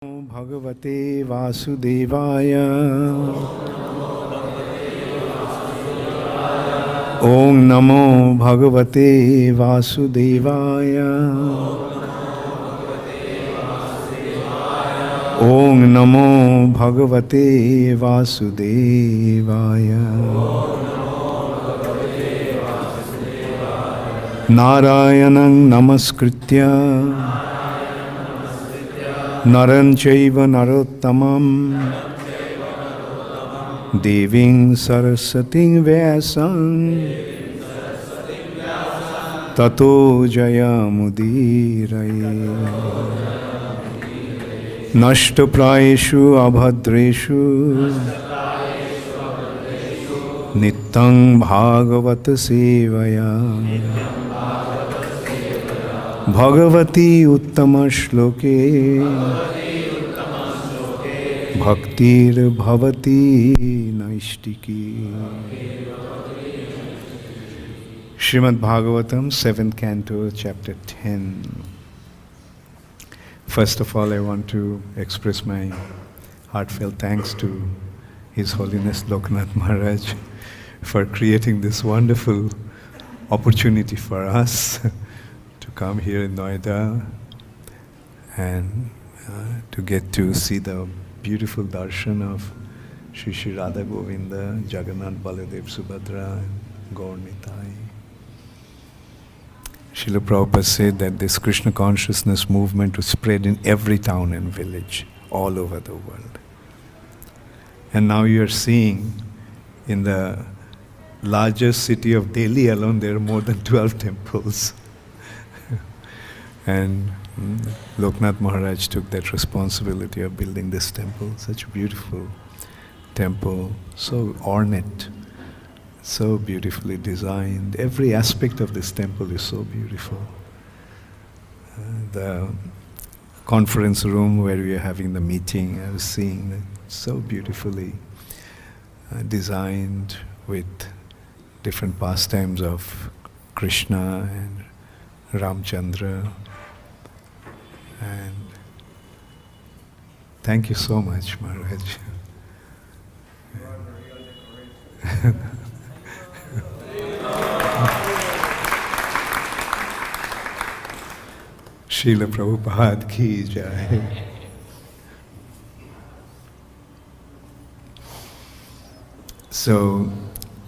Bhagavate Vasudevaya. Om Namo Bhagavate Vasudevaya. Om Namo Bhagavate Vasudevaya. Narayanam Namaskritya Naran Chaiva Narottamam Deving Sarasating Vyasam Tato Jayamudiraye Nashtaprayeshu Abhadreshu Nittang Bhagavata Sevaya Bhagavati Uttama Shloke Bhaktir Bhavati Naishtiki. Srimad Bhagavatam, 7th Canto, Chapter 10. First of all, I want to express my heartfelt thanks to His Holiness Loknath Maharaj for creating this wonderful opportunity for us to come here in Noida and to get to see the beautiful darshan of Shri Shri Radha Govinda, Jagannath Baladev Subhadra, and Gaur Nitai. Srila Prabhupada said that this Krishna consciousness movement was spread in every town and village all over the world. And now you are seeing in the largest city of Delhi alone, there are more than 12 temples. And Loknath Maharaj took that responsibility of building this temple, such a beautiful temple, so ornate, so beautifully designed. Every aspect of this temple is so beautiful. The conference room where we are having the meeting, I was seeing that so beautifully designed with different pastimes of Krishna and Ramchandra. And thank you so much, Maharaj. Srila Prabhupada ki jai. So,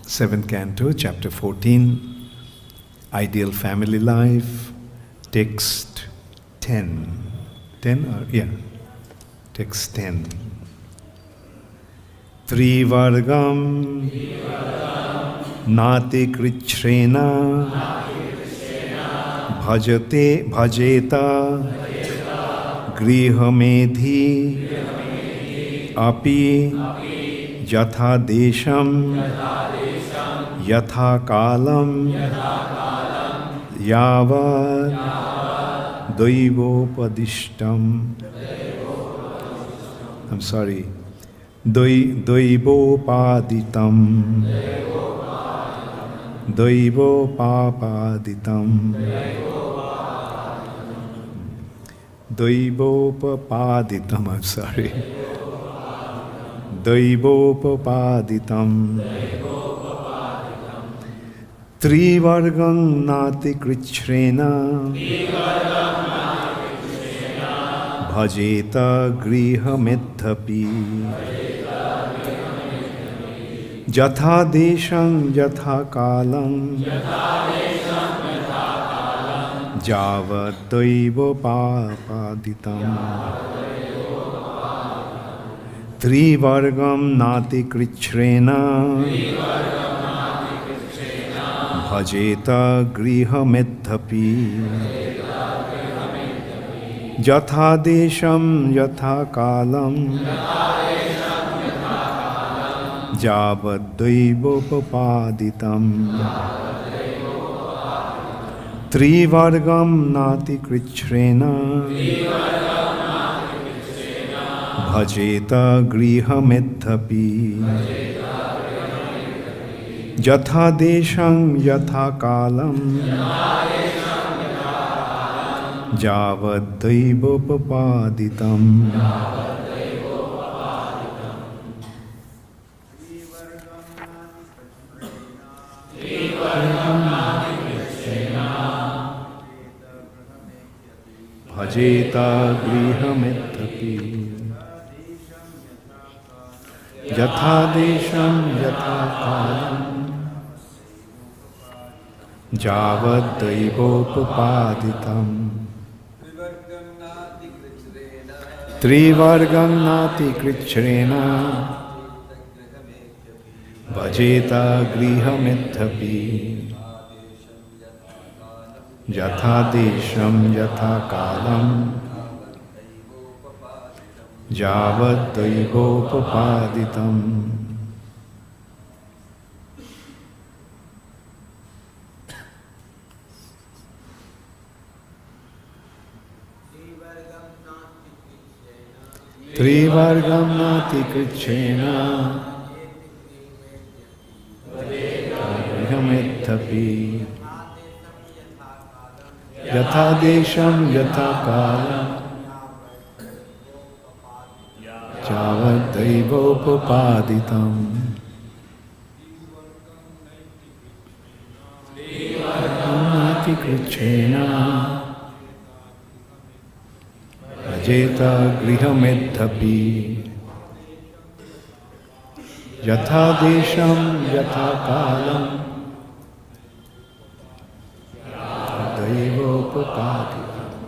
7th Canto, Chapter 14, Ideal Family Life, Text 10. 10 or, yeah, text 10. Trivargam ati-kṛpaṇa bhajeta grihamedhi api yatha desham yatha kalam yavad Daivopadishtam. I'm sorry. Daivopaditam. Daivopapaditam. Daivopapaditam. I'm sorry. Daivopapaditam. Trivargam ati-kṛpaṇa bhajeta grihamedhapi yatha desham yatha kalam javad daivopapaditam. Trivargam ati-kṛpaṇa bhajeta grihamedhapi yatha desham yatha kalam javad daivopapaditam. Trivargam ati-kṛpaṇa bhajeta grihamedhapi yatha desham yatha kalam javadaivopadhitam. Bhajeta grihamethapi yatha desham yatha kalam javadaivopadhitam. Trivargam ati-kṛpaṇa bhajeta grihamethapi yatha desham yatha kalam javadaivopadhitam. Trivargam ati-kṛpaṇa grihamethapi yatha desham yatha kalam javadaivopadhitam. ati-kṛpaṇa bhajeta grihamethapi yatha desham yatha kalam javadaivopadhitam.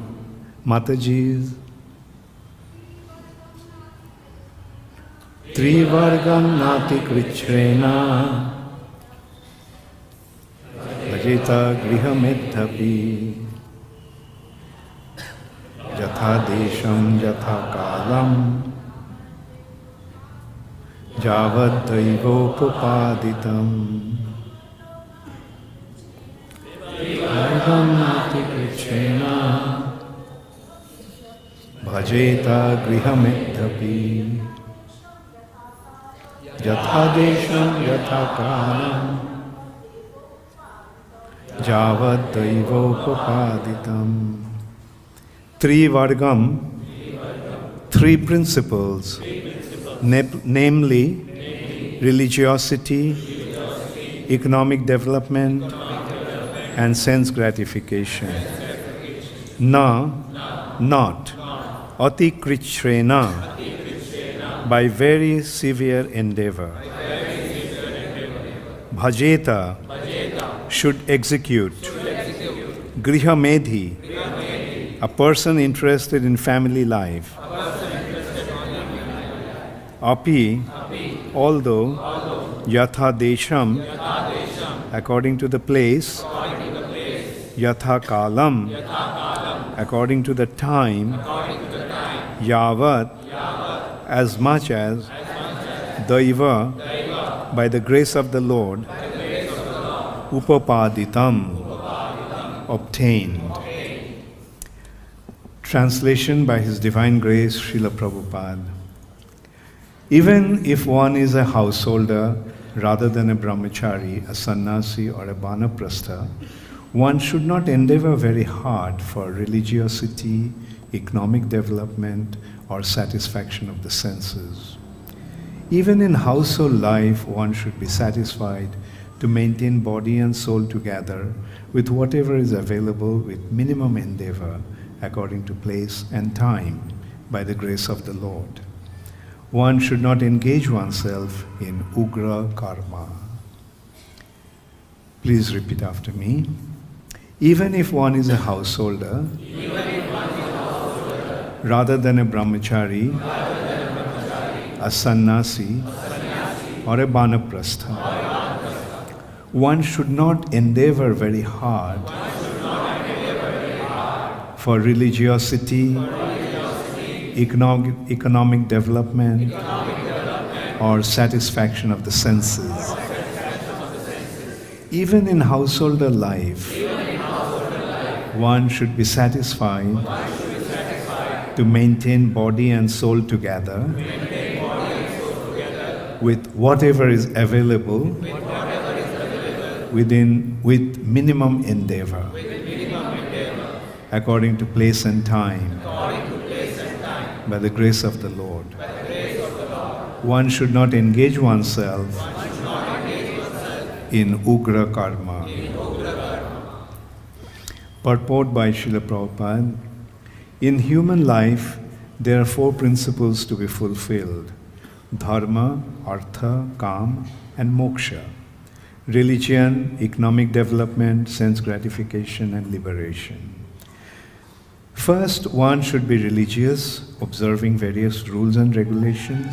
Mataji's Trivargam ati-kṛpaṇa bhajeta grihamethapi yatha desham yatha kalam javadaivopadhitam. Trivargam ati-kṛpaṇa bhajeta grihamethapi yatha desham yatha kalam javadaivopadhitam. Trivargam, three principles, namely religiosity, economic development, and sense gratification. Na, not, ati-kṛpaṇa, by very severe endeavor. Bhajeta, should execute. Grihamedhi, a person interested in family life. Api, although, yatha desham, according to the place, yatha kalam, according to the time, yavat, as much as, daiva, by the grace of the Lord, upapadhitam, obtained. Translation by His Divine Grace, Srila Prabhupada. Even if one is a householder rather than a brahmachari, a sannyasi or a vanaprastha, one should not endeavor very hard for religiosity, economic development, or satisfaction of the senses. Even in household life, one should be satisfied to maintain body and soul together with whatever is available with minimum endeavor according to place and time by the grace of the Lord. One should not engage oneself in ugra karma. Please repeat after me. Even if one is a householder, rather than a brahmachari, a sannyasi, or a vanaprastha, one should not endeavor very hard for religiosity, economic development, or satisfaction of the senses. Even in householder life, one should be satisfied to maintain body and soul together with whatever is available with minimum endeavor according to place and time, by the grace of the Lord. One should not engage oneself in ugra karma. Purport by Srila Prabhupada. In human life, there are 4 principles to be fulfilled: dharma, artha, kam, and moksha. Religion, economic development, sense gratification, and liberation. First, one should be religious, observing various rules and regulations,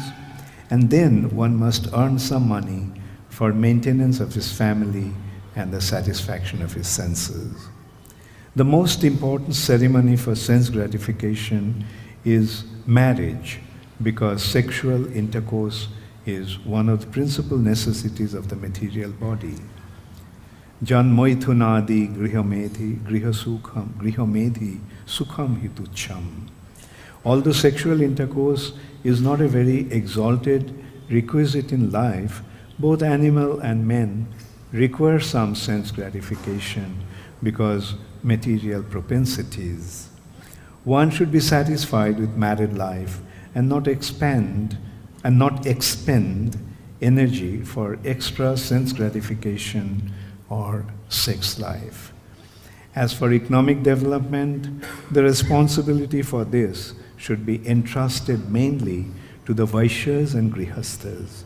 and then one must earn some money for maintenance of his family and the satisfaction of his senses. The most important ceremony for sense gratification is marriage, because sexual intercourse is one of the principal necessities of the material body. Janmoithunadi grihomedhi sukham hitucham. Although sexual intercourse is not a very exalted requisite in life, both animal and men require some sense gratification because material propensities. One should be satisfied with married life and not expend energy for extra sense gratification or sex life. As for economic development, the responsibility for this should be entrusted mainly to the Vaishyas and Grihasthas.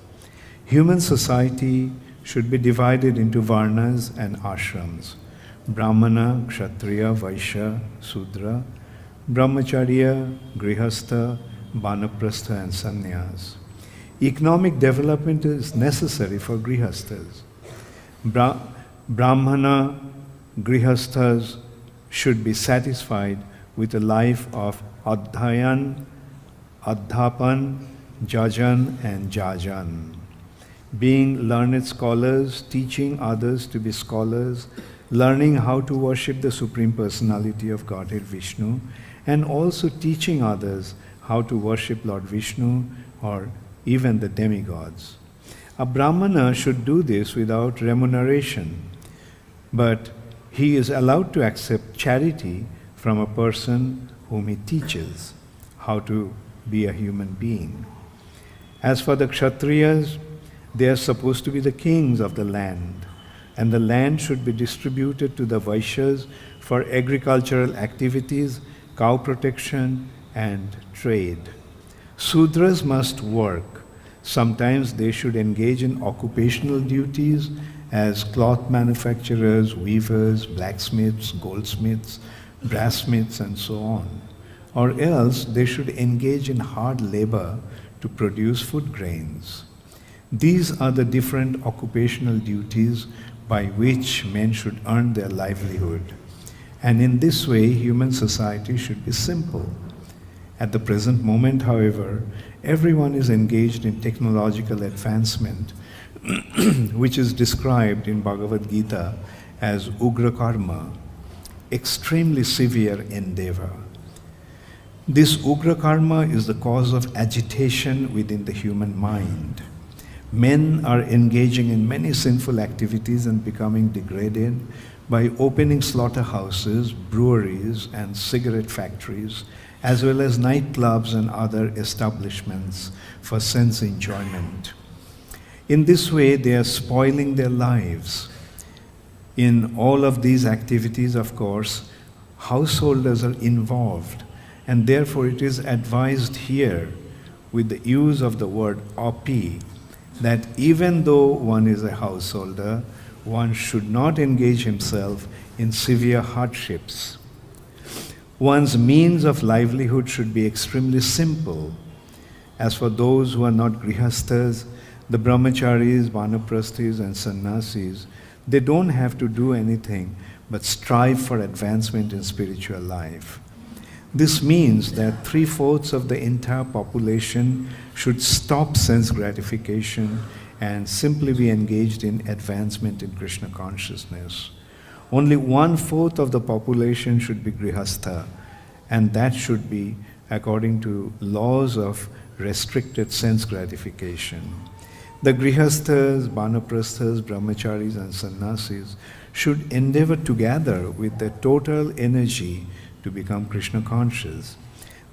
Human society should be divided into Varnas and Ashrams: Brahmana, Kshatriya, Vaishya, Sudra, Brahmacharya, Grihastha, Vanaprastha, and Sannyas. Economic development is necessary for Grihasthas. Brahmana Grihasthas should be satisfied with a life of Adhyayan, Adhapan, Jajan, and Jajan. Being learned scholars, teaching others to be scholars, learning how to worship the Supreme Personality of Godhead Vishnu, and also teaching others how to worship Lord Vishnu or even the demigods. A Brahmana should do this without remuneration, but he is allowed to accept charity from a person whom he teaches how to be a human being. As for the Kshatriyas, they are supposed to be the kings of the land, and the land should be distributed to the Vaishyas for agricultural activities, cow protection, and trade. Sudras must work. Sometimes they should engage in occupational duties as cloth manufacturers, weavers, blacksmiths, goldsmiths, brassmiths, and so on. Or else they should engage in hard labor to produce food grains. These are the different occupational duties by which men should earn their livelihood. And in this way, human society should be simple. At the present moment, however, everyone is engaged in technological advancement, which is described in Bhagavad Gita as ugra karma, extremely severe endeavor. This ugra karma is the cause of agitation within the human mind. Men are engaging in many sinful activities and becoming degraded by opening slaughterhouses, breweries, and cigarette factories, as well as nightclubs and other establishments for sense enjoyment. In this way, they are spoiling their lives. In all of these activities, of course, householders are involved, and therefore it is advised here with the use of the word api, that even though one is a householder, one should not engage himself in severe hardships. One's means of livelihood should be extremely simple. As for those who are not grihasthas, the brahmacharis, vanaprasthis, and sannyasis, they don't have to do anything but strive for advancement in spiritual life. This means that 3/4 of the entire population should stop sense gratification and simply be engaged in advancement in Krishna consciousness. Only 1/4 of the population should be grihastha, and that should be according to laws of restricted sense gratification. The grihasthas, vanaprasthas, brahmacharis, and sannyasis should endeavor together with their total energy to become Krishna conscious.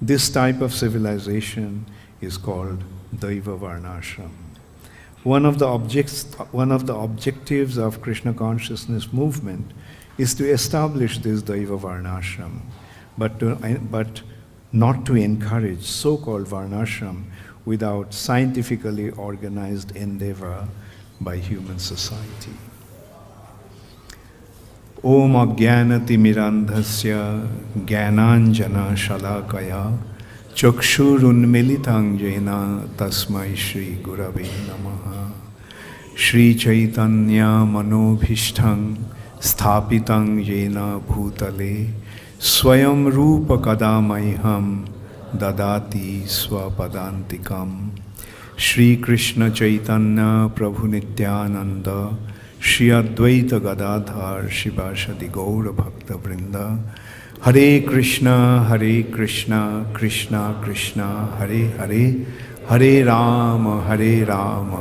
This type of civilization is called Daiva Varnashram. One of the objectives of Krishna consciousness movement is to establish this Daiva Varnashram, but not to encourage so-called Varnashram without scientifically organized endeavor by human society. Om Ajnanatimirandhasya Jnananjana Shalakaya Chakshurunmilitang Jena Tasmai Shri Gurave Namaha Shri Chaitanya Manobhishthang Sthapitang Jena Bhutale Swayam Rupa Kadamaiham Dadati Swapadantikam Shri Krishna Chaitanya Prabhu Nityananda Shri Advaita Gadadhar Shivashadi Gaura Bhakta Vrinda Hare Krishna, Krishna Krishna, Hare Hare, Hare Rama,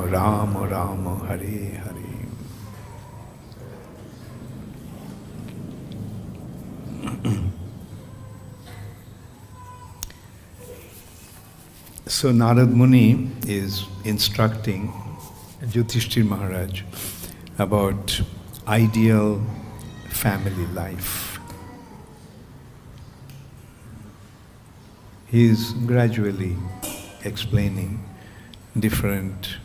Rama Rama, Hare Hare. So Narad Muni is instructing Yudhishthira Maharaj about ideal family life. He is gradually explaining different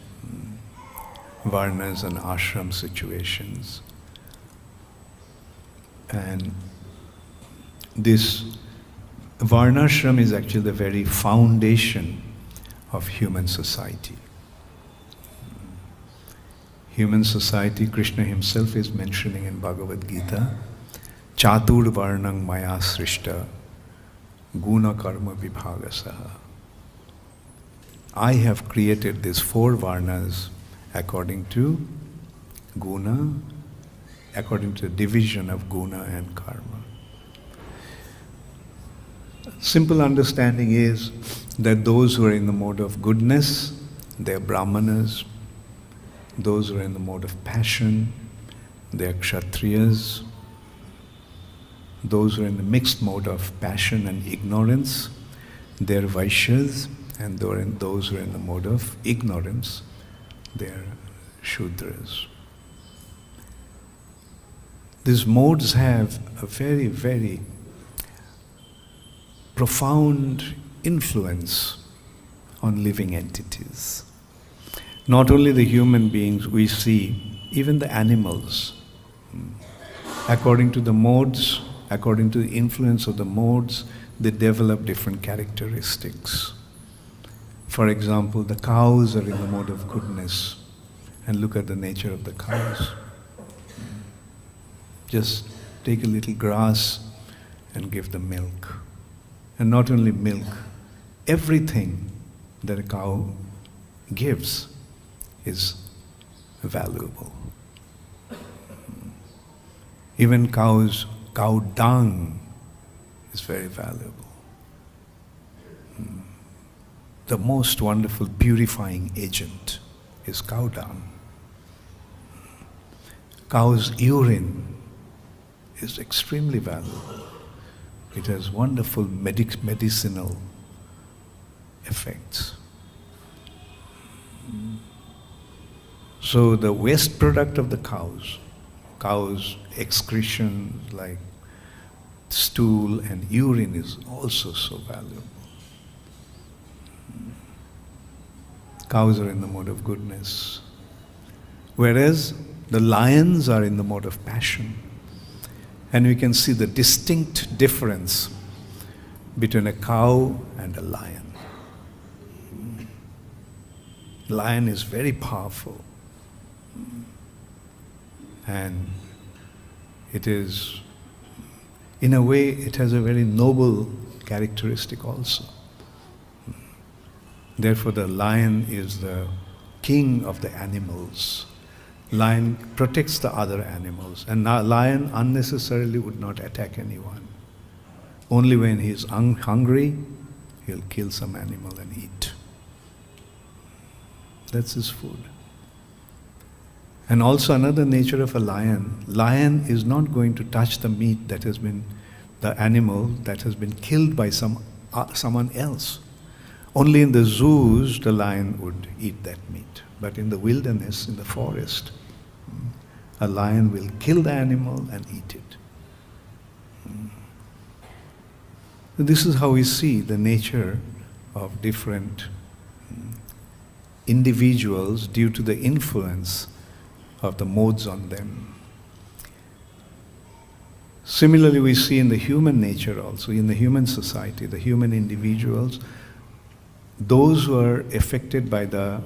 varnas and ashram situations. And this varnashram is actually the very foundation of human society. Human society, Krishna himself is mentioning in Bhagavad Gita, Chatur Varnang Maya Srishta Guna Karma Vibhagasaha. I have created these 4 varnas according to guna, according to the division of guna and karma. Simple understanding is that those who are in the mode of goodness, they are brahmanas. Those who are in the mode of passion, they are kshatriyas. Those who are in the mixed mode of passion and ignorance, they are vaishyas. And those who are in the mode of ignorance, they are shudras. These modes have a very, very profound influence on living entities. Not only the human beings we see, even the animals. According to the modes, according to the influence of the modes, they develop different characteristics. For example, the cows are in the mode of goodness. And look at the nature of the cows. Just take a little grass and give them milk. And not only milk, everything that a cow gives is valuable. Even cow dung is very valuable. The most wonderful purifying agent is cow dung. Cow's urine is extremely valuable. It has wonderful medicinal effects. So the waste product of the cow's excretions like stool and urine is also so valuable. Cows are in the mode of goodness. Whereas the lions are in the mode of passion. And we can see the distinct difference between a cow and a lion. Lion is very powerful. And it is, in a way, it has a very noble characteristic also. Therefore, the lion is the king of the animals. Lion protects the other animals. And lion unnecessarily would not attack anyone. Only when he is hungry, he'll kill some animal and eat. That's his food. And also another nature of a lion is not going to touch the meat that has been the animal that has been killed by someone else. Only in the zoos the lion would eat that meat. But in the wilderness, in the forest, a lion will kill the animal and eat it. This is how we see the nature of different individuals due to the influence of the modes on them. Similarly, we see in the human nature also, in the human society, the human individuals, those who are affected by the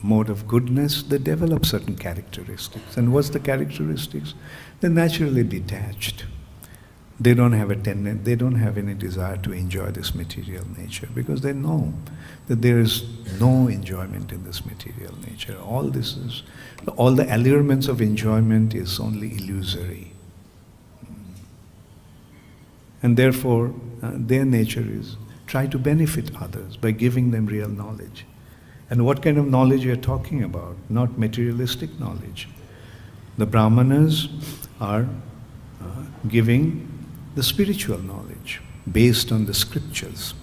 mode of goodness, they develop certain characteristics. And what's the characteristics? They're naturally detached. They don't have they don't have any desire to enjoy this material nature because they know that there is no enjoyment in this material nature. All the allurements of enjoyment is only illusory. And therefore, their nature is try to benefit others by giving them real knowledge. And what kind of knowledge we are talking about? Not materialistic knowledge. The Brahmanas are giving the spiritual knowledge based on the scriptures.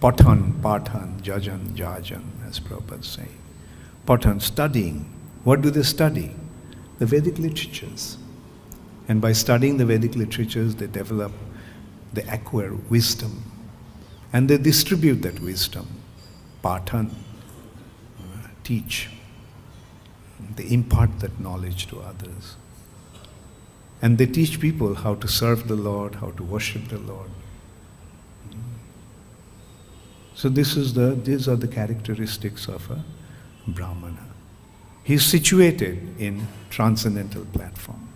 Pathan, jajan, jajan, as Prabhupada is saying. Pathan, studying. What do they study? The Vedic literatures. And by studying the Vedic literatures, they acquire wisdom. And they distribute that wisdom. Pathan, teach. They impart that knowledge to others. And they teach people how to serve the Lord, how to worship the Lord. So these are the characteristics of a Brahmana. He is situated in transcendental platform.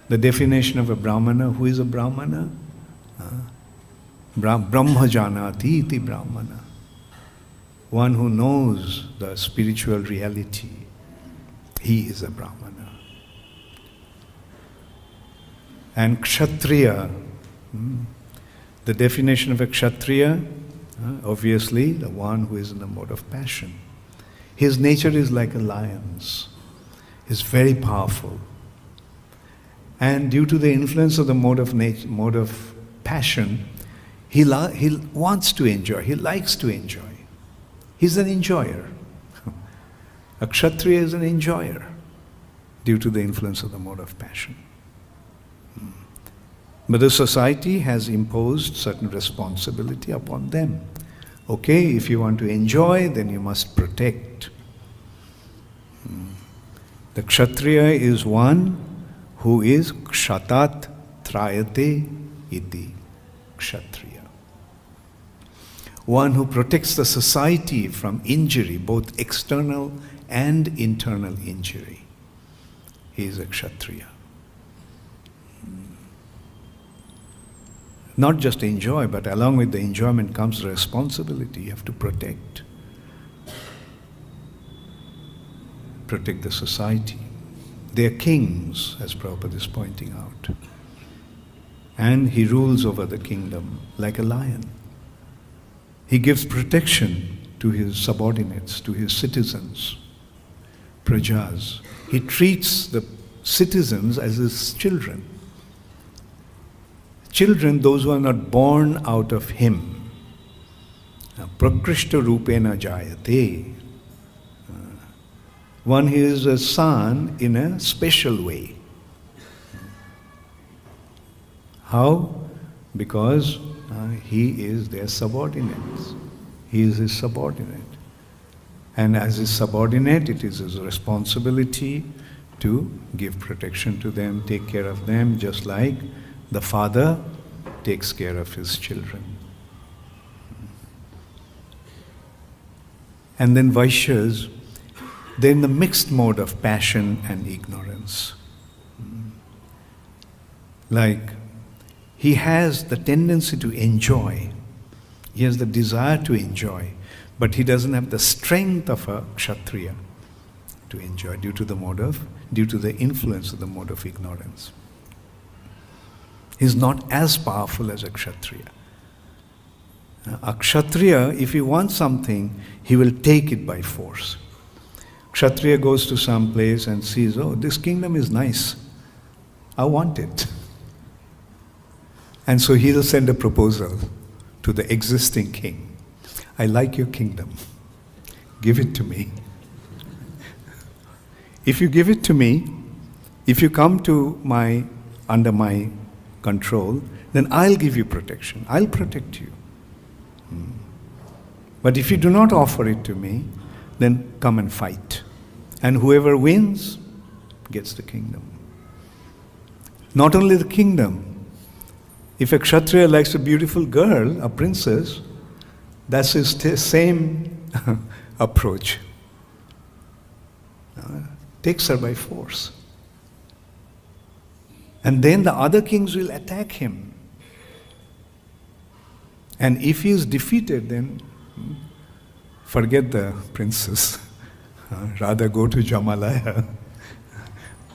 The definition of a Brahmana, who is a Brahmana? Brahma janati iti Brahmana. One who knows the spiritual reality, he is a Brahmana. And Kshatriya, the definition of a Kshatriya, obviously the one who is in the mode of passion. His nature is like a lion's. He's very powerful. And due to the influence of the mode of passion, he wants to enjoy, he likes to enjoy. He's an enjoyer. A Kshatriya is an enjoyer due to the influence of the mode of passion. But the society has imposed certain responsibility upon them. Okay, if you want to enjoy, then you must protect. The Kshatriya is one who is kshatat trayate iti Kshatriya. One who protects the society from injury, both external and internal injury. He is a Kshatriya. Not just enjoy, but along with the enjoyment comes the responsibility. You have to protect. Protect the society. They are kings, as Prabhupada is pointing out. And he rules over the kingdom like a lion. He gives protection to his subordinates, to his citizens, prajas. He treats the citizens as his children. Children, those who are not born out of him. Prakrishta rupena jayate. One is a son in a special way. How? Because he is their subordinate. He is his subordinate. And as his subordinate, it is his responsibility to give protection to them, take care of them, just like the father takes care of his children. And then Vaishyas, they're in the mixed mode of passion and ignorance. Like, he has the tendency to enjoy. He has the desire to enjoy, but he doesn't have the strength of a Kshatriya to enjoy due to the influence of the mode of ignorance. He's not as powerful as a Kshatriya. A Kshatriya, if he wants something, he will take it by force. Kshatriya goes to some place and sees, oh, this kingdom is nice. I want it. And so he'll send a proposal to the existing king. I like your kingdom. Give it to me. If you give it to me, if you come to under my control, then I'll give you protection. I'll protect you. But if you do not offer it to me, then come and fight. And whoever wins gets the kingdom. Not only the kingdom. If a kshatriya likes a beautiful girl, a princess, that's his same approach. Takes her by force. And then the other kings will attack him. And if he is defeated, then forget the princess. Rather go to Jamalaya.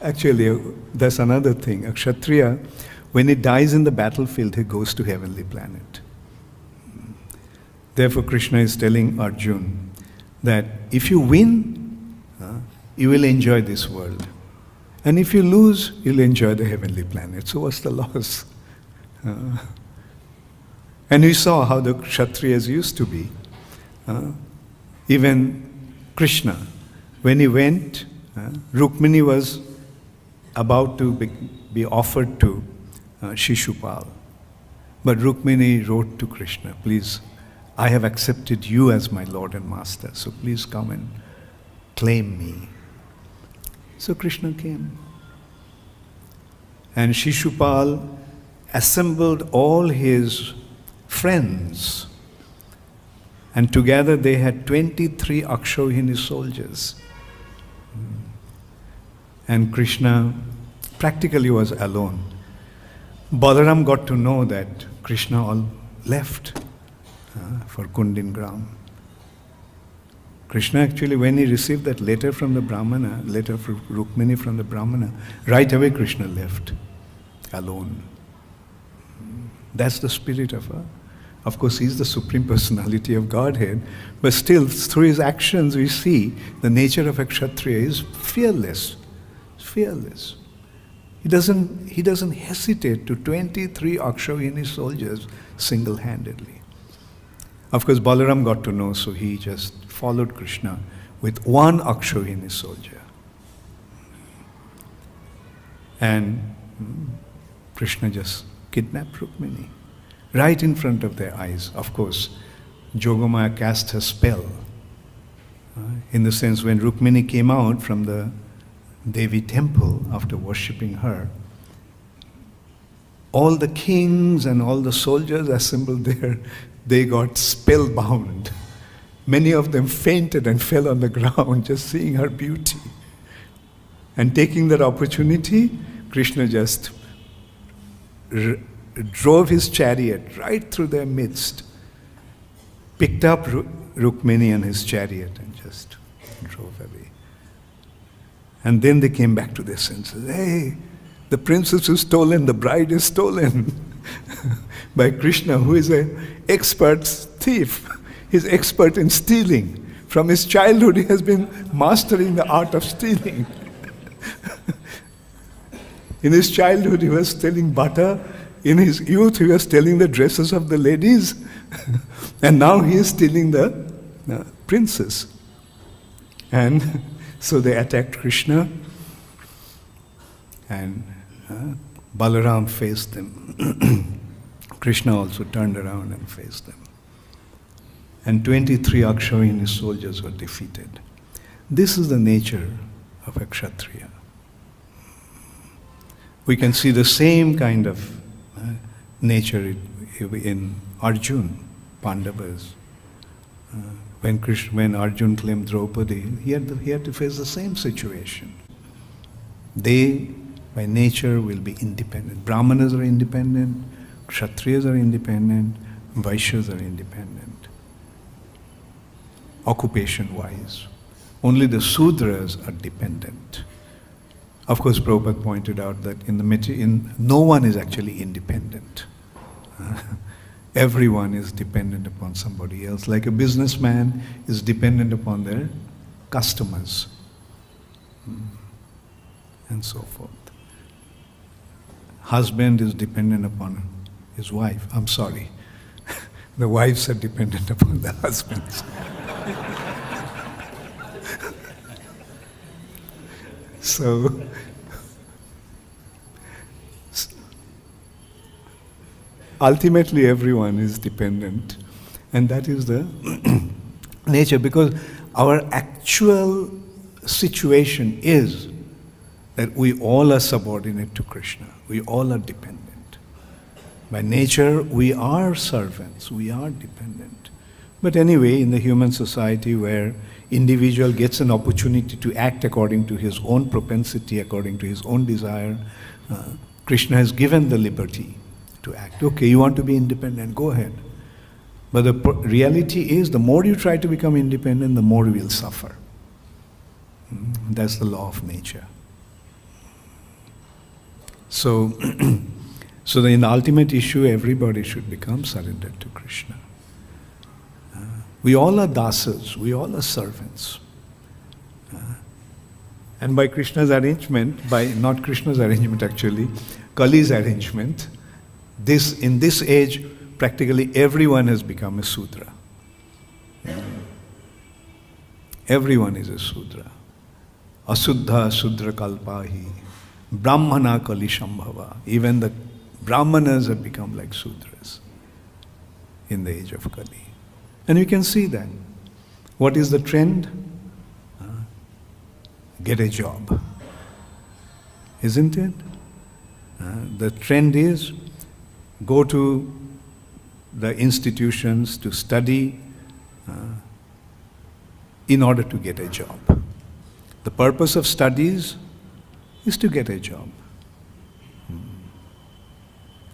Actually, that's another thing. A kshatriya, when he dies in the battlefield, he goes to heavenly planet. Therefore, Krishna is telling Arjuna that if you win, you will enjoy this world. And if you lose, you'll enjoy the heavenly planet. So what's the loss? And we saw how the kshatriyas used to be. Even Krishna, when he went, Rukmini was about to be offered to Shishupal. But Rukmini wrote to Krishna, please, I have accepted you as my Lord and Master, so please come and claim me. So Krishna came. And Shishupal assembled all his friends. And together they had 23 Akshaurhini soldiers. And Krishna practically was alone. Balaram got to know that Krishna all left for Kundin-gram. Krishna actually, when he received that letter from the Brahmana, letter from Rukmini from the Brahmana, right away Krishna left, alone. That's the spirit of her. Of course, he's the Supreme Personality of Godhead, but still, through his actions, we see the nature of a Kshatriya is fearless. Fearless. He doesn't hesitate to 23 Akshaurhini soldiers single-handedly. Of course, Balaram got to know, so he just followed Krishna with one Akshaurhini soldier. And Krishna just kidnapped Rukmini right in front of their eyes. Of course, Jogamaya cast her spell. In the sense, when Rukmini came out from the Devi temple after worshipping her, all the kings and all the soldiers assembled there, they got spellbound. Many of them fainted and fell on the ground just seeing her beauty. And taking that opportunity, Krishna just drove his chariot right through their midst, picked up Rukmini and his chariot and just drove away. And then they came back to their senses. Hey, the princess is stolen, the bride is stolen by Krishna, who is an expert thief. He's expert in stealing. From his childhood, he has been mastering the art of stealing. In his childhood, he was stealing butter. In his youth, he was stealing the dresses of the ladies. And now he is stealing the princess. And so they attacked Krishna. And Balaram faced them. Krishna also turned around and faced them. And 23 Akshaurhini soldiers were defeated. This is the nature of a Kshatriya. We can see the same kind of nature in Arjuna, Pandavas. When Arjuna claimed Draupadi, he had to face the same situation. They, by nature, will be independent. Brahmanas are independent, Kshatriyas are independent, Vaishyas are independent. Occupation-wise. Only the Sudras are dependent. Of course, Prabhupada pointed out that no one is actually independent. Everyone is dependent upon somebody else. Like a businessman is dependent upon their customers. And so forth. Husband is dependent upon his wife. I'm sorry. The wives are dependent upon the husbands. So, ultimately everyone is dependent, and that is the nature, because our actual situation is that we all are subordinate to Krishna. We all are dependent. By nature, we are servants, we are dependent. But anyway, in the human society where individual gets an opportunity to act according to his own propensity, according to his own desire, Krishna has given the liberty to act. Okay, you want to be independent, go ahead. But the reality is, the more you try to become independent, the more you will suffer. That's the law of nature. So, so in the ultimate issue, everybody should become surrendered to Krishna. We all are dasas, we all are servants. And by Krishna's arrangement, not Krishna's arrangement actually, Kali's arrangement, in this age, practically everyone has become a Sudra. Everyone is a Sudra. Asuddha Sudra Kalpahi, Brahmana Kali Shambhava. Even the Brahmanas have become like Sudras in the age of Kali. And you can see that. What is the trend? Get a job. Isn't it? The trend is go to the institutions to study in order to get a job. The purpose of studies is to get a job.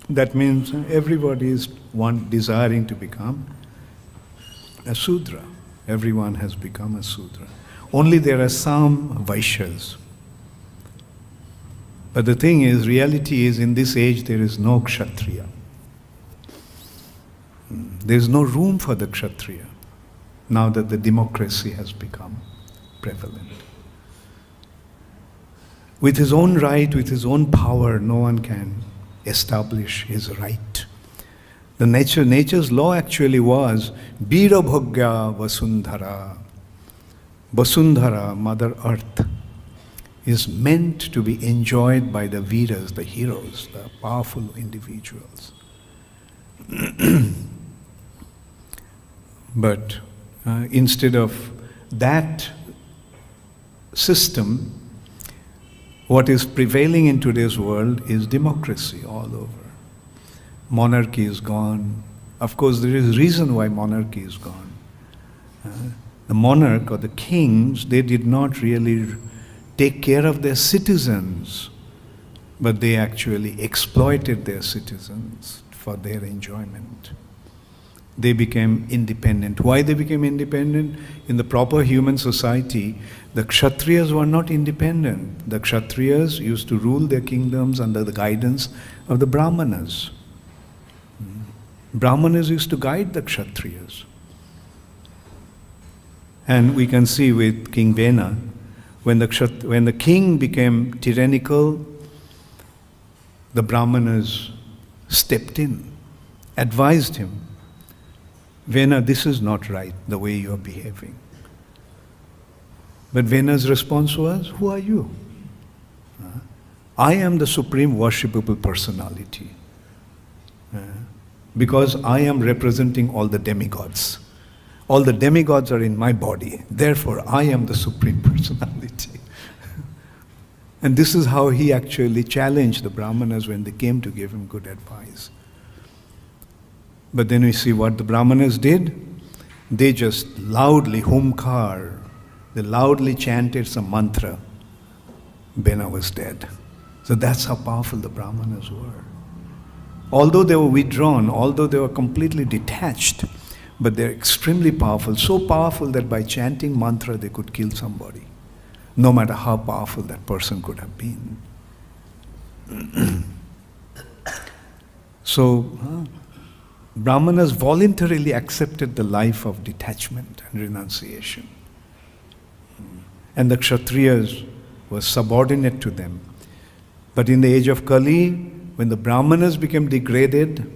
That means everybody is desiring to become a Sudra. Everyone has become a Sudra. Only there are some Vaishyas. But the thing is, reality is, in this age there is no Kshatriya. There is no room for the Kshatriya, now that the democracy has become prevalent. With his own right, with his own power, no one can establish his right. The nature's law actually was Bira Bhogya Vasundhara. Vasundhara, Mother Earth, is meant to be enjoyed by the Veeras, the heroes, the powerful individuals. But instead of that system, what is prevailing in today's world is democracy all over. Monarchy is gone. Of course, there is a reason why monarchy is gone. The monarch or the kings, they did not really take care of their citizens, but they actually exploited their citizens for their enjoyment. They became independent. Why they became independent? In the proper human society, the Kshatriyas were not independent. The Kshatriyas used to rule their kingdoms under the guidance of the Brahmanas. Brahmanas used to guide the Kshatriyas. And we can see with King Vena, when the king became tyrannical, the Brahmanas stepped in, advised him, Vena, this is not right, the way you are behaving. But Vena's response was, who are you? I am the supreme worshipable personality. Because I am representing all the demigods. All the demigods are in my body. Therefore, I am the supreme personality. And this is how he actually challenged the Brahmanas when they came to give him good advice. But then we see what the Brahmanas did. They just loudly, humkar, they loudly chanted some mantra. Vena was dead. So that's how powerful the Brahmanas were. Although they were withdrawn, although they were completely detached, but they're extremely powerful, so powerful that by chanting mantra they could kill somebody, no matter how powerful that person could have been. So, Brahmanas voluntarily accepted the life of detachment and renunciation. And the Kshatriyas were subordinate to them. But in the age of Kali, when the Brahmanas became degraded,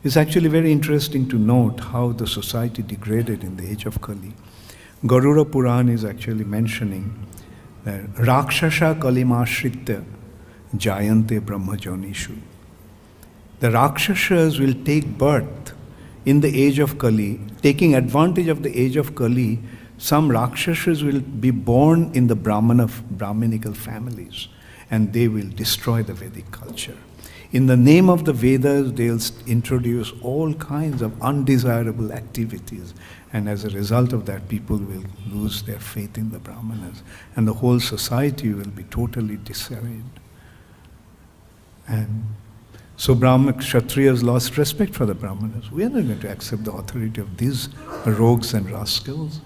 It's actually very interesting to note how the society degraded in the age of Kali. Garuda Purana is actually mentioning that Rakshasa Kalimashritya Jayante Brahmajonishu. The Rakshasas will take birth in the age of Kali, taking advantage of the age of Kali. Some Rakshasas will be born in the Brahminical families, and they will destroy the Vedic culture. In the name of the Vedas, they'll introduce all kinds of undesirable activities, and as a result of that, people will lose their faith in the Brahmanas, and the whole society will be totally disarrayed. And so Kshatriyas lost respect for the Brahmanas. We are not going to accept the authority of these rogues and rascals.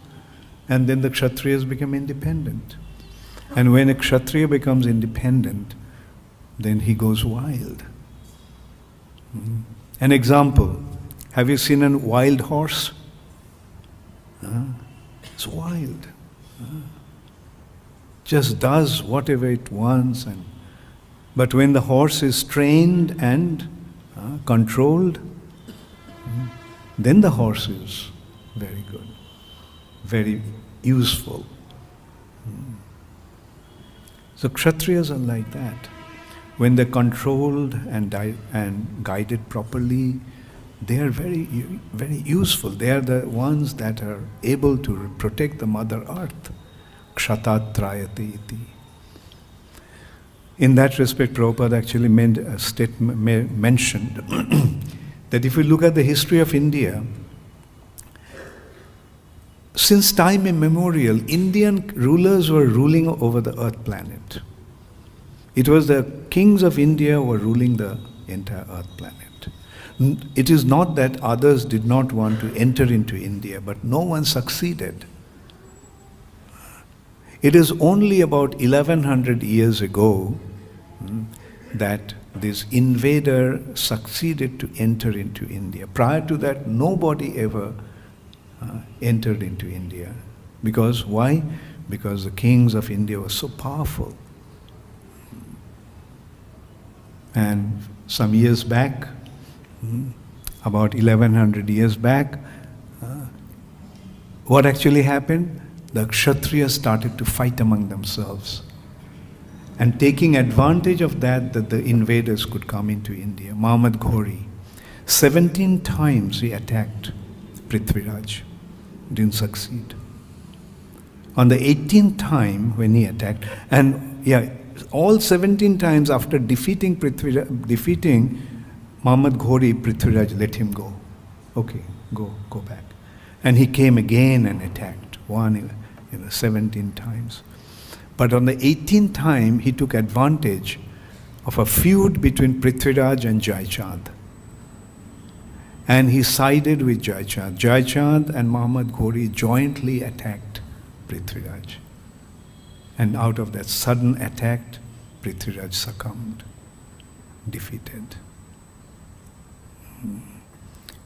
And then the Kshatriyas become independent. And when a Kshatriya becomes independent, then he goes wild. An example, have you seen a wild horse? It's wild. Just does whatever it wants. But when the horse is trained and controlled, then the horse is very good, very useful. So Kshatriyas are like that. When they're controlled and guided properly, they are very, very useful. They are the ones that are able to protect the Mother Earth. Kshatat trayate iti. In that respect, Prabhupada actually mentioned that if we look at the history of India, since time immemorial, Indian rulers were ruling over the earth planet. It was the kings of India who were ruling the entire earth planet. It is not that others did not want to enter into India, but no one succeeded. It is only about 1100 years ago that this invader succeeded to enter into India. Prior to that, nobody ever entered into India. Because why? Because the kings of India were so powerful. And some years back, about 1100 years back, what actually happened? The Kshatriyas started to fight among themselves. And taking advantage of that the invaders could come into India. Muhammad Ghori, 17 times he attacked Prithviraj. Didn't succeed. On the 18th time when he attacked, and all 17 times after defeating Muhammad Ghori, Prithviraj let him go. Okay, go back. And he came again and attacked, 17 times. But on the 18th time, he took advantage of a feud between Prithviraj and Jaichand. And he sided with Jaichand. Jaichand and Muhammad Ghori jointly attacked Prithviraj. And out of that sudden attack, Prithviraj succumbed, defeated.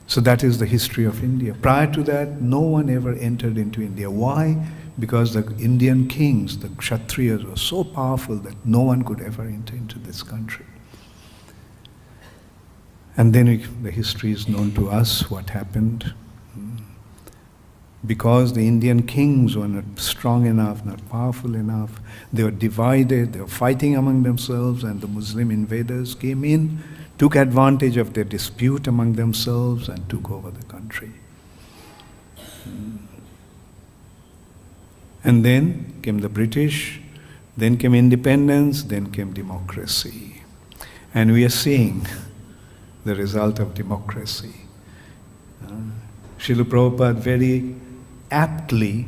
So that is the history of India. Prior to that, no one ever entered into India. Why? Because the Indian kings, the Kshatriyas, were so powerful that no one could ever enter into this country. And then the history is known to us, what happened. Because the Indian kings were not strong enough, not powerful enough, they were divided, they were fighting among themselves, and the Muslim invaders came in, took advantage of their dispute among themselves and took over the country. And then came the British, then came independence, then came democracy. And we are seeing the result of democracy. Srila Prabhupada very aptly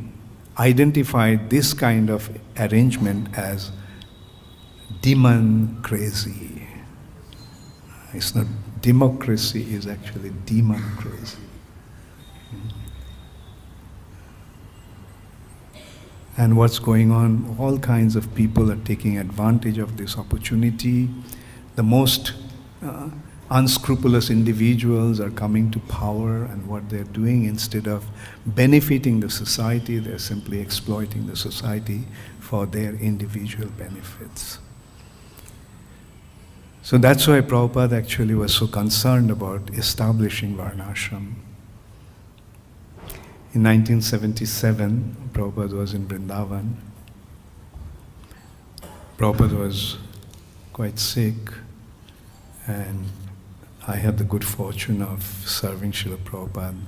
identified this kind of arrangement as demon crazy. It's not democracy, is actually demon crazy. And what's going on? All kinds of people are taking advantage of this opportunity. The most unscrupulous individuals are coming to power, and what they're doing, instead of benefiting the society, they're simply exploiting the society for their individual benefits. So that's why Prabhupada actually was so concerned about establishing Varnashram. In 1977, Prabhupada was in Vrindavan. Prabhupada was quite sick, and I had the good fortune of serving Srila Prabhupada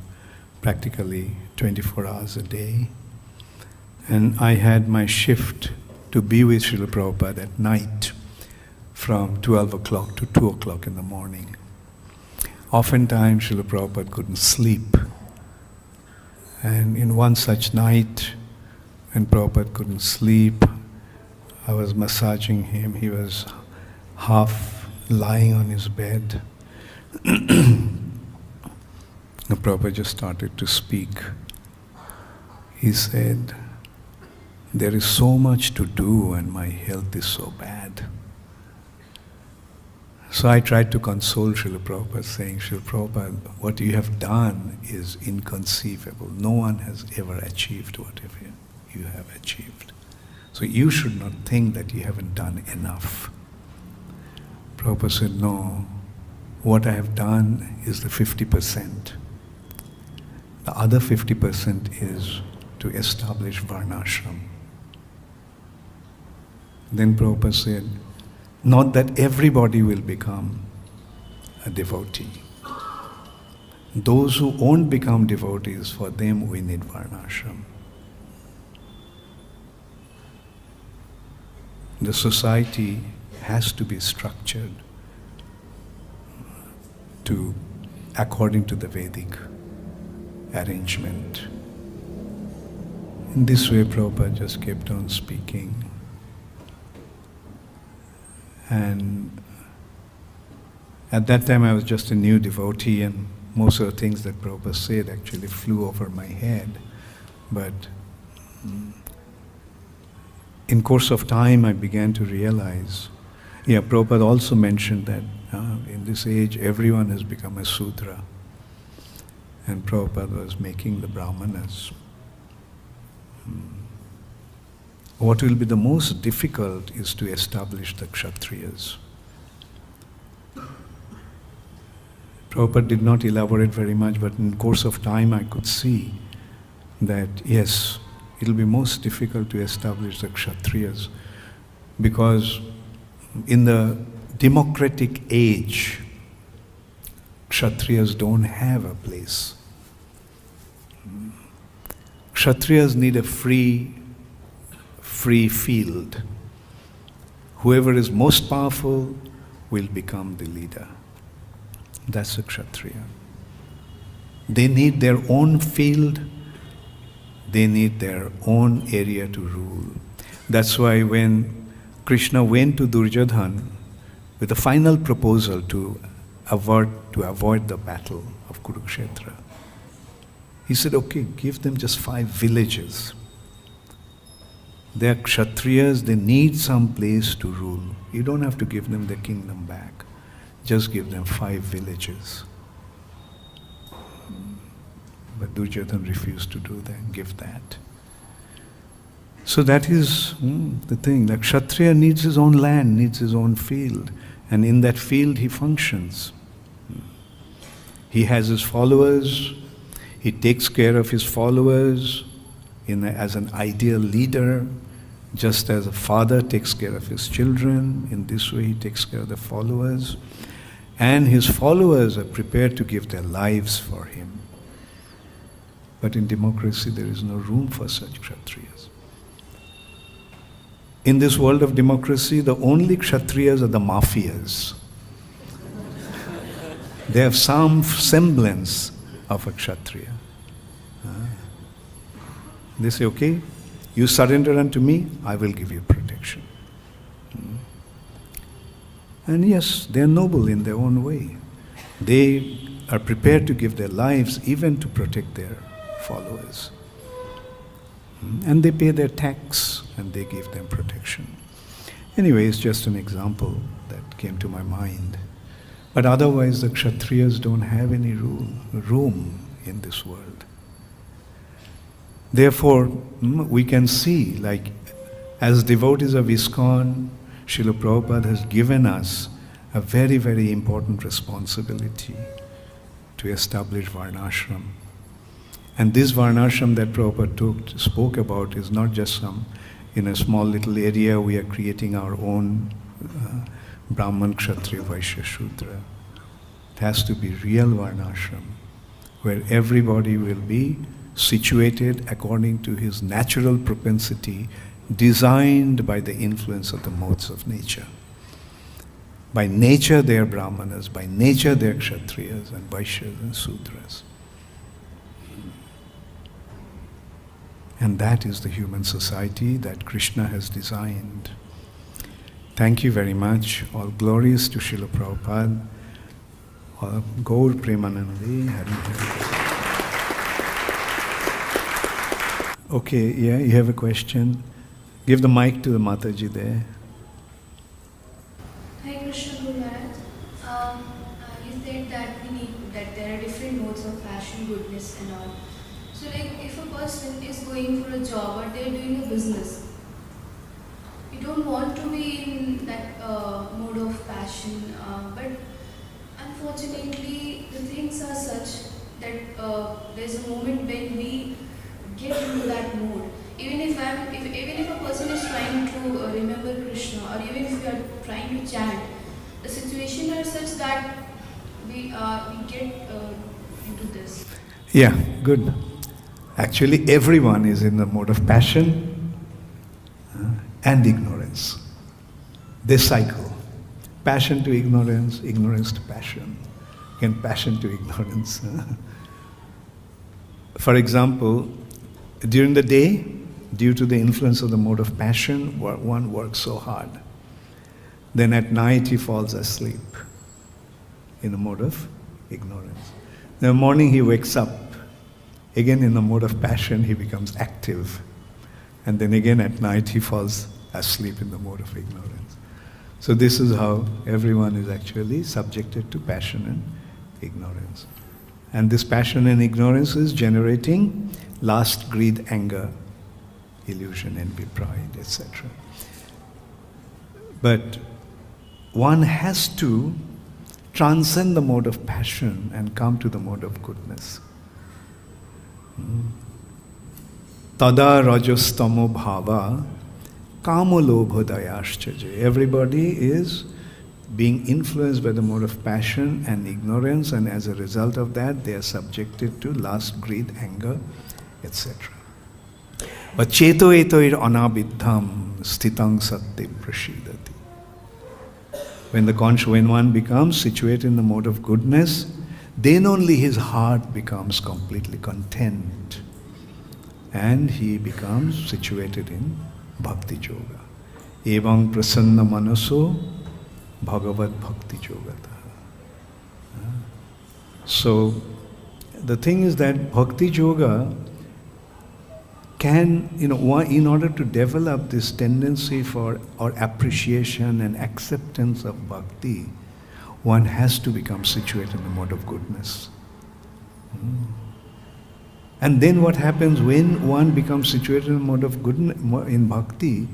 practically 24 hours a day. And I had my shift to be with Srila Prabhupada at night from 12 o'clock to 2 o'clock in the morning. Oftentimes Srila Prabhupada couldn't sleep. And in one such night, when Prabhupada couldn't sleep, I was massaging him. He was half lying on his bed. The Prabhupada just started to speak. He said, "There is so much to do and my health is so bad." So I tried to console Srila Prabhupada, saying, "Srila Prabhupada, what you have done is inconceivable. No one has ever achieved whatever you have achieved. So you should not think that you haven't done enough." Prabhupada said, "No, what I have done is the 50%. The other 50% is to establish Varnashram." Then Prabhupada said, "Not that everybody will become a devotee. Those who won't become devotees, for them we need Varnashram." The society has to be structured according to the Vedic arrangement. In this way, Prabhupada just kept on speaking. And at that time I was just a new devotee, and most of the things that Prabhupada said actually flew over my head. But in course of time I began to realize, Prabhupada also mentioned that in this age everyone has become a Sudra. And Prabhupada was making the Brahmanas. What will be the most difficult is to establish the Kshatriyas. Prabhupada did not elaborate very much, but in course of time I could see that yes, it will be most difficult to establish the Kshatriyas, because in the democratic age, Kshatriyas don't have a place. Kshatriyas need a free field. Whoever is most powerful will become the leader. That's a Kshatriya. They need their own field. They need their own area to rule. That's why when Krishna went to Duryodhana with a final proposal to avoid the battle of Kurukshetra, he said, "Okay, give them just 5 villages. They are Kshatriyas, they need some place to rule. You don't have to give them the kingdom back. Just give them 5 villages." But Duryodhana refused to do that, give that. So that is the thing. The Kshatriya needs his own land, needs his own field. And in that field he functions. He has his followers. He takes care of his followers as an ideal leader. Just as a father takes care of his children, in this way he takes care of the followers. And his followers are prepared to give their lives for him. But in democracy there is no room for such Kshatriyas. In this world of democracy, the only Kshatriyas are the mafias. They have some semblance of a Kshatriya. They say, "Okay, you surrender unto me, I will give you protection." And yes, they are noble in their own way. They are prepared to give their lives even to protect their followers. And they pay their tax and they give them protection. Anyway, it's just an example that came to my mind. But otherwise, the Kshatriyas don't have any room in this world. Therefore, we can see, like, as devotees of ISKCON, Srila Prabhupada has given us a very, very important responsibility to establish varnashram. And this varnashram that Prabhupada spoke about is not just some, in a small little area we are creating our own Brahman, Kshatriya, Vaishya, Shudra. It has to be real varnashram, where everybody will be situated according to his natural propensity, designed by the influence of the modes of nature. By nature they are Brahmanas, by nature they are Kshatriyas and Vaishyas and Sudras. And that is the human society that Krishna has designed. Thank you very much. All glories to Srila Prabhupada. Gaur Premanandi. Okay, yeah, you have a question? Give the mic to the Mataji there. Hi Krishna Guru Maharaj. You said that there are different modes of passion, goodness and all. So like if a person is going for a job or they're doing a business, you don't want to be in that mode of passion, but unfortunately the things are such that there's a moment when we get into that mode. Even if a person is trying to remember Krishna, or even if we are trying to chant, the situation are such that we get into this. Yeah, good. Actually, everyone is in the mode of passion and ignorance. They cycle. Passion to ignorance, ignorance to passion, and passion to ignorance. For example, during the day, due to the influence of the mode of passion, one works so hard. Then at night he falls asleep in the mode of ignorance. In the morning he wakes up. Again in the mode of passion he becomes active. And then again at night he falls asleep in the mode of ignorance. So this is how everyone is actually subjected to passion and ignorance. And this passion and ignorance is generating lust, greed, anger, illusion, envy, pride, etc. But one has to transcend the mode of passion and come to the mode of goodness. Tada rajastamo bhava kamo lobha dayaschaja. Everybody is being influenced by the mode of passion and ignorance, and as a result of that they are subjected to lust, greed, anger, etc. But cheto etoir anabidham stitang satti prashidati. When one becomes situated in the mode of goodness, then only his heart becomes completely content and he becomes situated in bhakti yoga. Evam prasanna manaso bhagavad bhakti yogata. So the thing is that bhakti yoga can, in order to develop this tendency for or appreciation and acceptance of bhakti, one has to become situated in the mode of goodness. And then what happens when one becomes situated in the mode of goodness, in bhakti,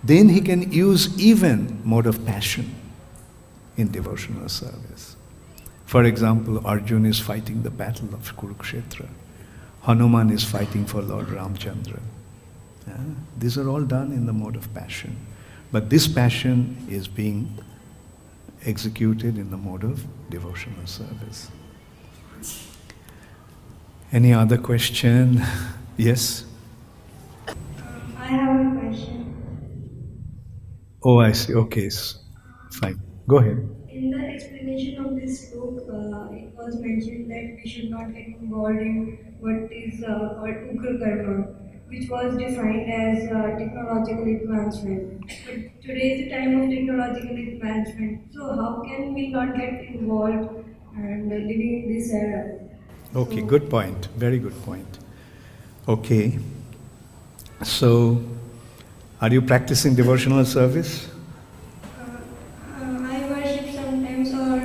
then he can use even mode of passion in devotional service. For example, Arjuna is fighting the battle of Kurukshetra. Hanuman is fighting for Lord Ramchandra. These are all done in the mode of passion. But this passion is being executed in the mode of devotional service. Any other question? Yes? I have a question. Oh, I see. Okay, fine. Go ahead. In the explanation of this book, it was mentioned that we should not get involved in what is called ukra karma, which was defined as technological advancement. But today is the time of technological advancement. So how can we not get involved and living in this era? Okay, good point. Very good point. Okay. So, are you practicing devotional service? I worship sometimes, or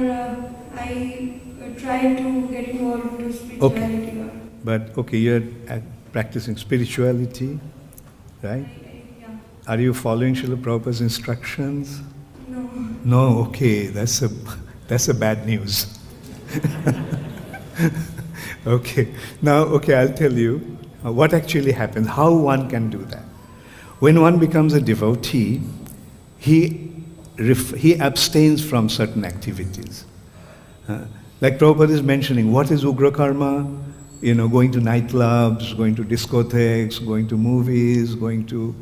I try to get involved into spirituality. Okay. But okay, you're practicing spirituality, right? Yeah. Are you following Srila Prabhupada's instructions? No. No, okay, that's a bad news. Okay, now, I'll tell you what actually happens, how one can do that. When one becomes a devotee, he abstains from certain activities. Like Prabhupada is mentioning, what is ugra karma? Going to nightclubs, going to discotheques, going to movies, going to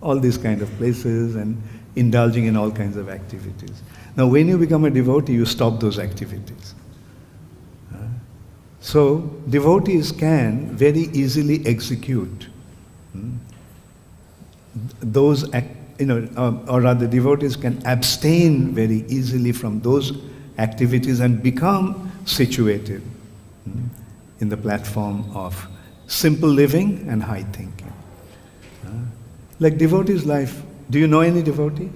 all these kind of places and indulging in all kinds of activities. Now when you become a devotee, you stop those activities. So devotees can very easily execute those, or rather devotees can abstain very easily from those activities and become situated in the platform of simple living and high thinking. Like devotee's life. Do you know any devotee?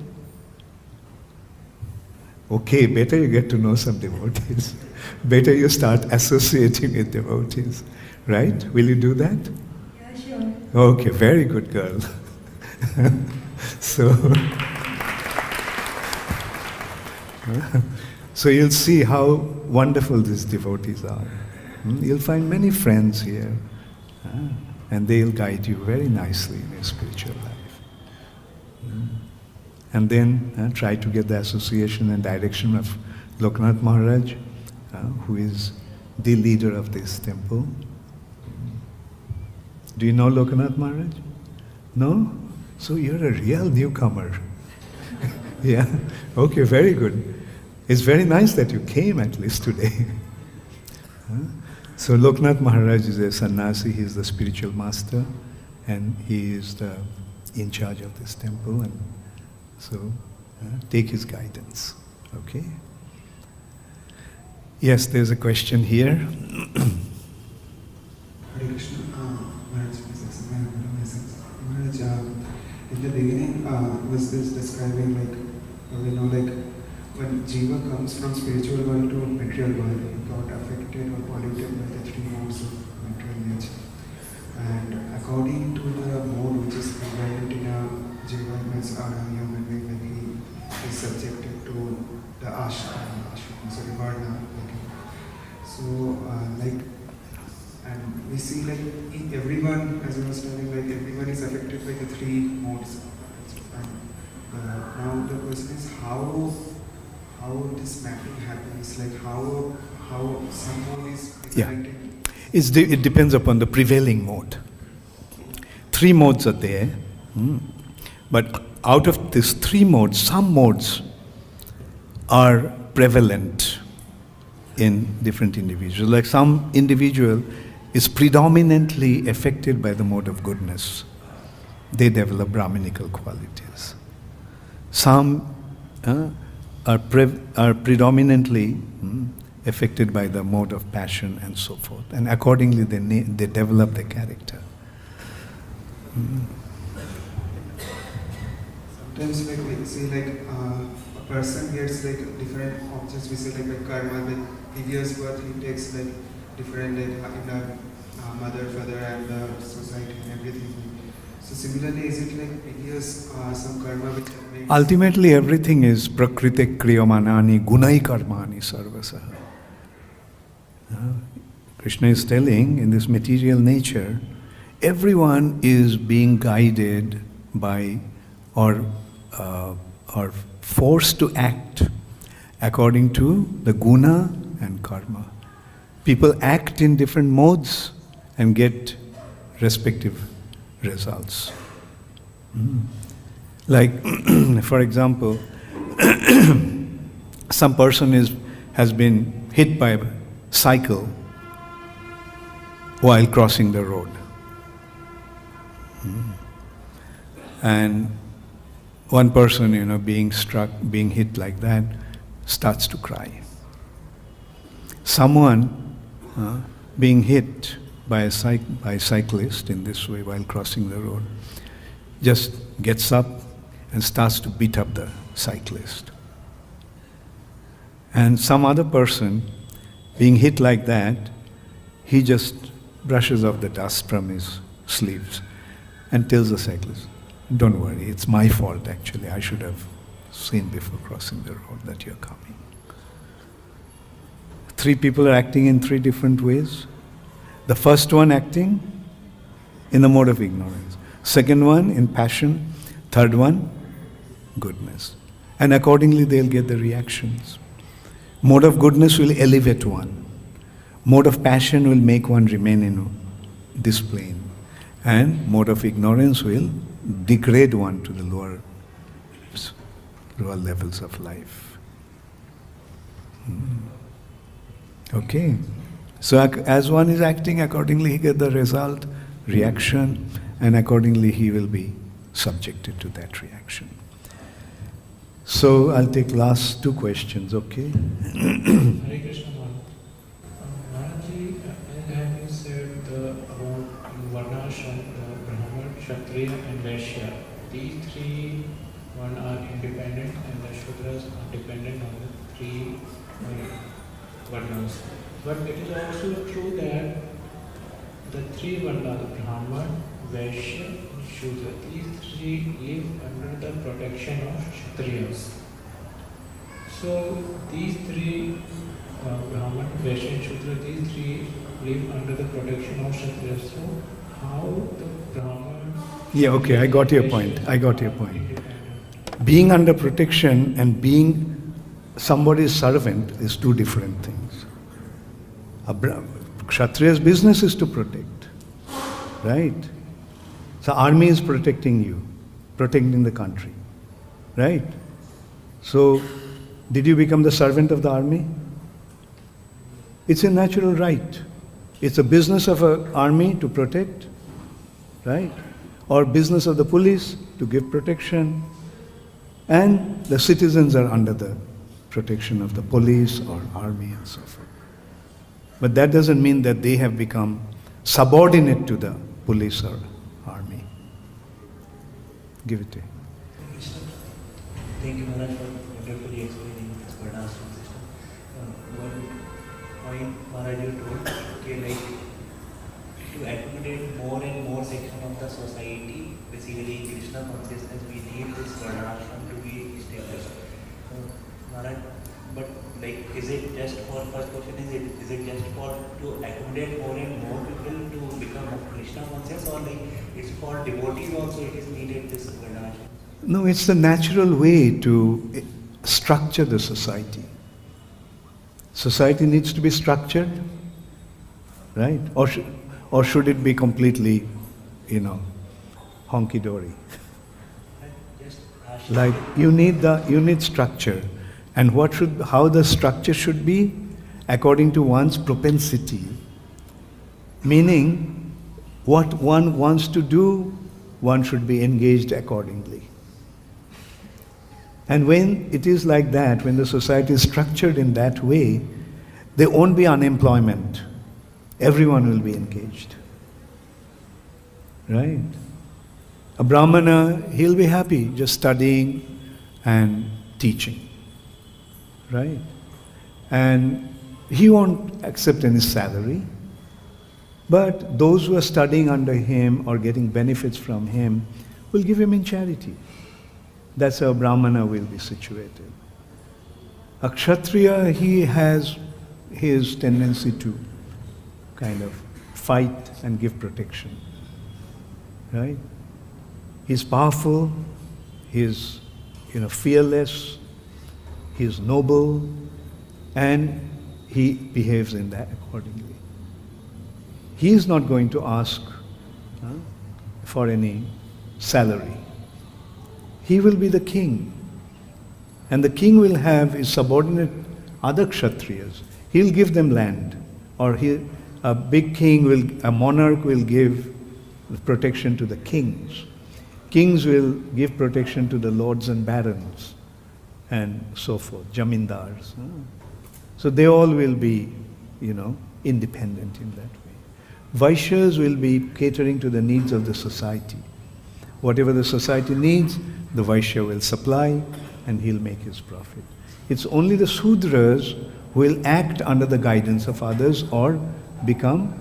Okay, better you get to know some devotees. Better you start associating with devotees. Right? Will you do that? Yeah, sure. Okay, very good girl. So you'll see how wonderful these devotees are. You'll find many friends here, and they'll guide you very nicely in your spiritual life. And then try to get the association and direction of Loknath Maharaj, who is the leader of this temple. Do you know Loknath Maharaj? No? So you're a real newcomer. Yeah? Okay, very good. It's very nice that you came at least today. So Loknath Maharaj is a sannyasi, he is the spiritual master, and he is in charge of this temple, and so take his guidance. Okay? Yes, there's a question here. Hare Krishna, Maharaj, in the beginning was this describing when jiva comes from spiritual world to material world, it got affected or polluted by the three modes of material nature. And according to the mode which is prevalent in a jiva, means our human being, like he is subjected to the ashram, so viharann. So and we see everyone, as I was telling, everyone is affected by the three modes. And now the question is how this mapping happens, how some mode is affected. It depends upon the prevailing mode. Three modes are there, but out of these three modes, some modes are prevalent in different individuals. Like some individual is predominantly affected by the mode of goodness. They develop Brahminical qualities. Some are predominantly affected by the mode of passion and so forth. And accordingly they develop their character. Sometimes we see a person gets different objects, we say karma, previous birth he takes different in the mother, father and the society and everything. So similarly, is it previous some karma which makes... Ultimately everything is prakriti kriyamanani gunai karmani sarvasaha. Krishna is telling, in this material nature, everyone is being guided by or forced to act according to the guna and karma. People act in different modes and get respective results. Like, for example, some person has been hit by a cycle while crossing the road. And one person, being hit like that, starts to cry. Someone being hit by a cyclist in this way while crossing the road just gets up and starts to beat up the cyclist. And some other person being hit like that, he just brushes off the dust from his sleeves and tells the cyclist, "Don't worry, it's my fault actually, I should have seen before crossing the road that you're coming. 3 people are acting in 3 different ways. The first one acting in the mode of ignorance. Second one in passion. Third one, goodness. And accordingly they'll get the reactions. Mode of goodness will elevate one. Mode of passion will make one remain in this plane. And mode of ignorance will degrade one to the lower levels of life. Okay. So as one is acting, accordingly he gets the result, reaction, and accordingly he will be subjected to that reaction. So I'll take last 2 questions, okay? Hare Krishna Maharaj. Maharajji, as you said about Varna, Brahman, Kshatriya and Vaishya, these 3 one are independent and the Shudras are dependent on the 3 Varnas. But it is also true that the 3 Varnas, the Brahman, Vaishya and Shudra, these 3 live under the protection of Kshatriyas. So these 3 Brahman, Vaishya and Shudra, these 3 live under the protection of Kshatriyas. So how the Brahman... Yeah, okay, I got your point. Being under protection and being somebody's servant is 2 different things. Kshatriya's business is to protect, right? So army is protecting you, protecting the country, right? So did you become the servant of the army? It's a natural right. It's a business of an army to protect, right? Or business of the police to give protection. And the citizens are under the protection of the police or army and so forth. But that doesn't mean that they have become subordinate to the police or army. Give it to him. Thank you, Maharaj, for wonderfully explaining this Varnashram system. One point Maharaj you told, okay, like to accommodate more and more section of the society, basically Krishna consciousness, we need this Varnashram to be established. Maharaj, but like, is it just for, first question is it just for to accommodate more and more people to become Krishna conscious, or like it's for devotees also it is needed, this Varnashram? No, it's the natural way to structure the society. Society needs to be structured, right? Or should it be completely, honky-dory? Like you need structure. And how the structure should be? According to one's propensity. Meaning, what one wants to do, one should be engaged accordingly. And when it is like that, when the society is structured in that way, there won't be unemployment. Everyone will be engaged. Right? A Brahmana, he'll be happy just studying and teaching. Right? And he won't accept any salary. But those who are studying under him or getting benefits from him will give him in charity. That's how a Brahmana will be situated. A Kshatriya, he has his tendency to kind of fight and give protection. Right? He's powerful, he's fearless, he's noble, and he behaves in that accordingly. He is not going to ask for any salary. He will be the king. And the king will have his subordinate other Kshatriyas. He'll give them land. Or a big king a monarch will give protection to the kings. Kings will give protection to the lords and barons and so forth, jamindars. So they all will be, independent in that way. Vaishyas will be catering to the needs of the society. Whatever the society needs, the Vaishya will supply and he'll make his profit. It's only the Sudras who will act under the guidance of others or become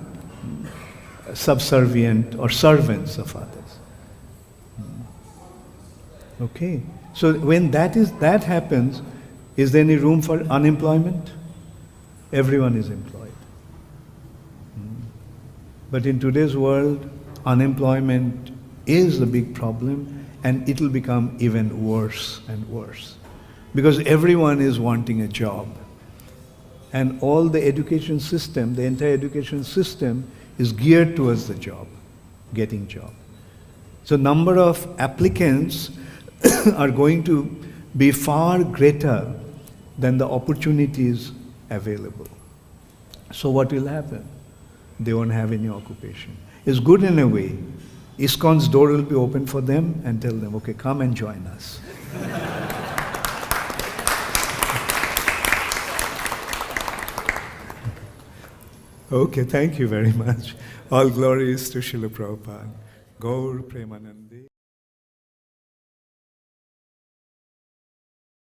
subservient or servants of others. Okay? So when that happens, is there any room for unemployment? Everyone is employed. But in today's world, unemployment is a big problem, and it will become even worse and worse. Because everyone is wanting a job. And all the education system, the entire education system is geared towards the job, getting job. So number of applicants are going to be far greater than the opportunities available. So what will happen? They won't have any occupation. It's good in a way. ISKCON's door will be open for them and tell them, okay, come and join us. Okay, thank you very much. All glories to Srila Prabhupada. Gaur Premanande.